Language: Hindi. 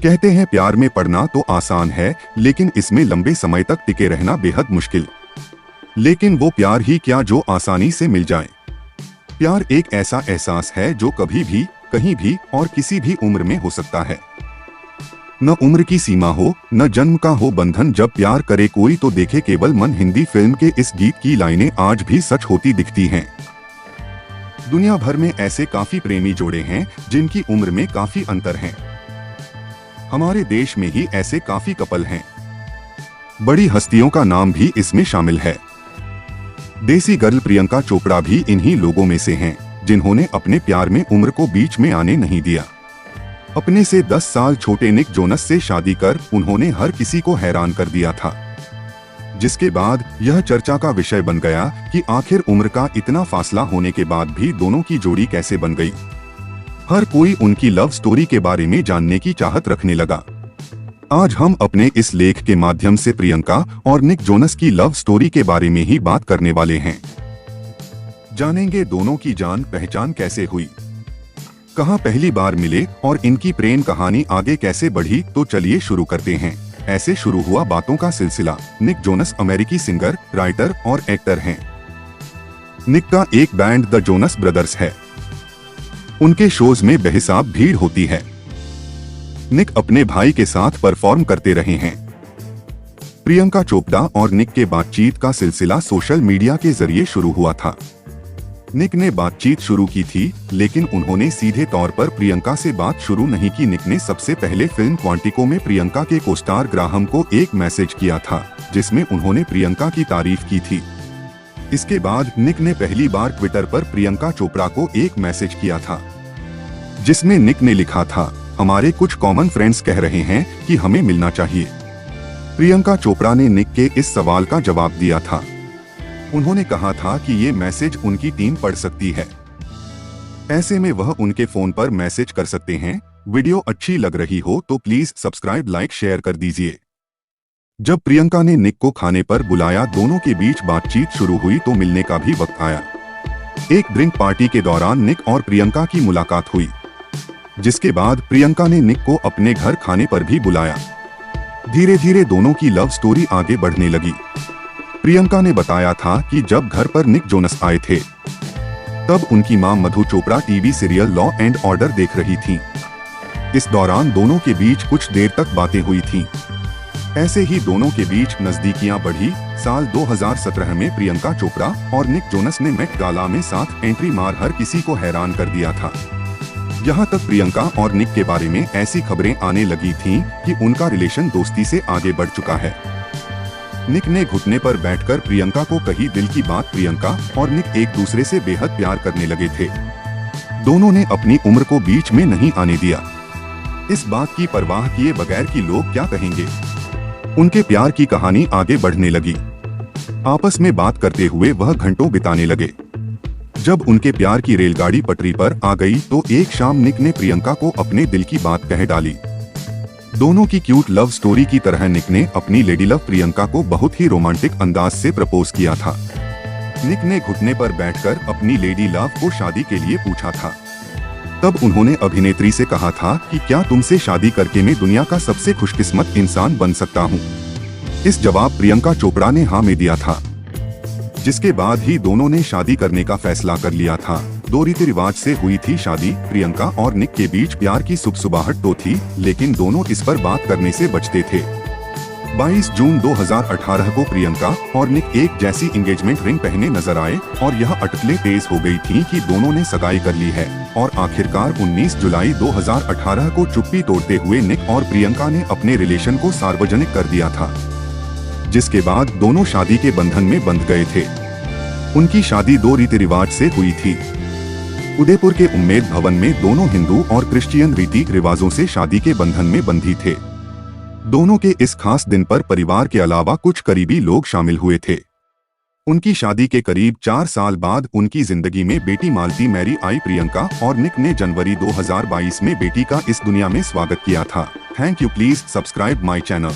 कहते हैं प्यार में पड़ना तो आसान है, लेकिन इसमें लंबे समय तक टिके रहना बेहद मुश्किल। लेकिन वो प्यार ही क्या जो आसानी से मिल जाए। प्यार एक ऐसा एहसास है जो कभी भी, कहीं भी और किसी भी उम्र में हो सकता है। न उम्र की सीमा हो, न जन्म का हो बंधन। जब प्यार करे कोई तो देखे केवल मन। हिंदी फिल्म के इस गीत की लाइनें आज भी सच होती दिखती हैं। दुनिया भर में ऐसे काफी प्रेमी जोड़े हैं जिनकी उम्र में काफी अंतर है। हमारे देश में ही ऐसे काफी कपल हैं। बड़ी हस्तियों का नाम भी इसमें शामिल है। देसी गर्ल प्रियंका चोपड़ा भी इन्हीं लोगों में से हैं, जिन्होंने अपने प्यार में उम्र को बीच में आने नहीं दिया। अपने से 10 साल छोटे निक जोनस से शादी कर उन्होंने हर किसी को हैरान कर दिया था, जिसके बाद यह चर्चा का विषय बन गया कि आखिर उम्र का इतना फासला होने के बाद भी दोनों की जोड़ी कैसे बन गई। हर कोई उनकी लव स्टोरी के बारे में जानने की चाहत रखने लगा। आज हम अपने इस लेख के माध्यम से प्रियंका और निक जोनस की लव स्टोरी के बारे में ही बात करने वाले हैं। जानेंगे दोनों की जान पहचान कैसे हुई, कहां पहली बार मिले और इनकी प्रेम कहानी आगे कैसे बढ़ी। तो चलिए शुरू करते हैं। ऐसे शुरू हुआ बातों का सिलसिला। निक जोनस अमेरिकी सिंगर, राइटर और एक्टर हैं। निक का एक बैंड द जोनस ब्रदर्स है। उनके शोज में बेहिसाब भीड़ होती है। निक अपने भाई के साथ परफॉर्म करते रहे हैं। प्रियंका चोपड़ा और निक के बातचीत का सिलसिला सोशल मीडिया के जरिए शुरू हुआ था। निक ने बातचीत शुरू की थी, लेकिन उन्होंने सीधे तौर पर प्रियंका से बात शुरू नहीं की। निक ने सबसे पहले फिल्म क्वांटिको में प्रियंका के कोस्टार ग्राहम को एक मैसेज किया था, जिसमें उन्होंने प्रियंका की तारीफ की थी। इसके बाद निक ने पहली बार ट्विटर पर प्रियंका चोपड़ा को एक मैसेज किया था, जिसमें निक ने लिखा था, हमारे कुछ कॉमन फ्रेंड्स कह रहे हैं कि हमें मिलना चाहिए। प्रियंका चोपड़ा ने निक के इस सवाल का जवाब दिया था। उन्होंने कहा था कि ये मैसेज उनकी टीम पढ़ सकती है, ऐसे में वह उनके फोन पर मैसेज कर सकते हैं। वीडियो अच्छी लग रही हो तो प्लीज सब्सक्राइब, लाइक, शेयर कर दीजिए। जब प्रियंका ने निक को खाने पर बुलाया, दोनों के बीच बातचीत शुरू हुई तो मिलने का भी वक्त आया। एक ड्रिंक पार्टी के दौरान निक और प्रियंका की मुलाकात हुई, जिसके बाद प्रियंका ने निक को अपने घर खाने पर भी बुलाया। धीरे धीरे दोनों की लव स्टोरी आगे बढ़ने लगी। प्रियंका ने बताया था कि जब घर पर निक जोनस आए थे, तब उनकी मां Madhu Chopra TV serial Law and Order देख रही थीं। इस दौरान दोनों के बीच कुछ देर तक बातें हुई थीं। ऐसे ही दोनों के बीच नजदीकियां बढ़ी। साल 2017 में प्रियंका चोपड़ा और निक जोनस ने मेट गाला में साथ एंट्री मार हर किसी को हैरान कर दिया था। यहाँ तक प्रियंका और निक के बारे में ऐसी खबरें आने लगी थीं कि उनका रिलेशन दोस्ती से आगे बढ़ चुका है। निक ने घुटने पर बैठकर प्रियंका को कही दिल की बात। प्रियंका और निक एक दूसरे से बेहद प्यार करने लगे थे। दोनों ने अपनी उम्र को बीच में नहीं आने दिया, इस बात की परवाह किए बगैर कि लोग क्या कहेंगे। उनके प्यार की कहानी आगे बढ़ने लगी। आपस में बात करते हुए वह घंटों बिताने लगे। जब उनके प्यार की रेलगाड़ी पटरी पर आ गई तो एक शाम निक ने प्रियंका को अपने दिल की बात कह डाली। दोनों की क्यूट लव स्टोरी की तरह निक ने अपनी लेडी लव प्रियंका को बहुत ही रोमांटिक अंदाज से प्रपोज किया था। निक ने घुटने पर बैठकर अपनी लेडी लव को शादी के लिए पूछा था। तब उन्होंने अभिनेत्री से कहा था कि क्या तुमसे शादी करके मैं दुनिया का सबसे खुशकिस्मत इंसान बन सकता हूँ। इस जवाब प्रियंका चोपड़ा ने हाँ में दिया था, जिसके बाद ही दोनों ने शादी करने का फैसला कर लिया था। 2 रीति रिवाज से हुई थी शादी। प्रियंका और निक के बीच प्यार की सुबसुबाहट तो थी, लेकिन दोनों इस पर बात करने से बचते थे। 22 जून 2018 को प्रियंका और निक एक जैसी एंगेजमेंट रिंग पहने नजर आए और यह अटकलें तेज हो गई थीं कि दोनों ने सगाई कर ली है। और आखिरकार 19 जुलाई 2018 को चुप्पी तोड़ते हुए निक और प्रियंका ने अपने रिलेशन को सार्वजनिक कर दिया था, जिसके बाद दोनों शादी के बंधन में बंध गए थे। उनकी शादी 2 रीति रिवाज से हुई थी। उदयपुर के उम्मेद भवन में दोनों हिंदू और क्रिश्चियन रीति रिवाजों से शादी के बंधन में बंधी थे। दोनों के इस खास दिन पर परिवार के अलावा कुछ करीबी लोग शामिल हुए थे। उनकी शादी के करीब 4 साल बाद उनकी जिंदगी में बेटी मालती मैरी आई। प्रियंका और निक ने जनवरी 2022 में बेटी का इस दुनिया में स्वागत किया था। Thank you. Please subscribe my channel.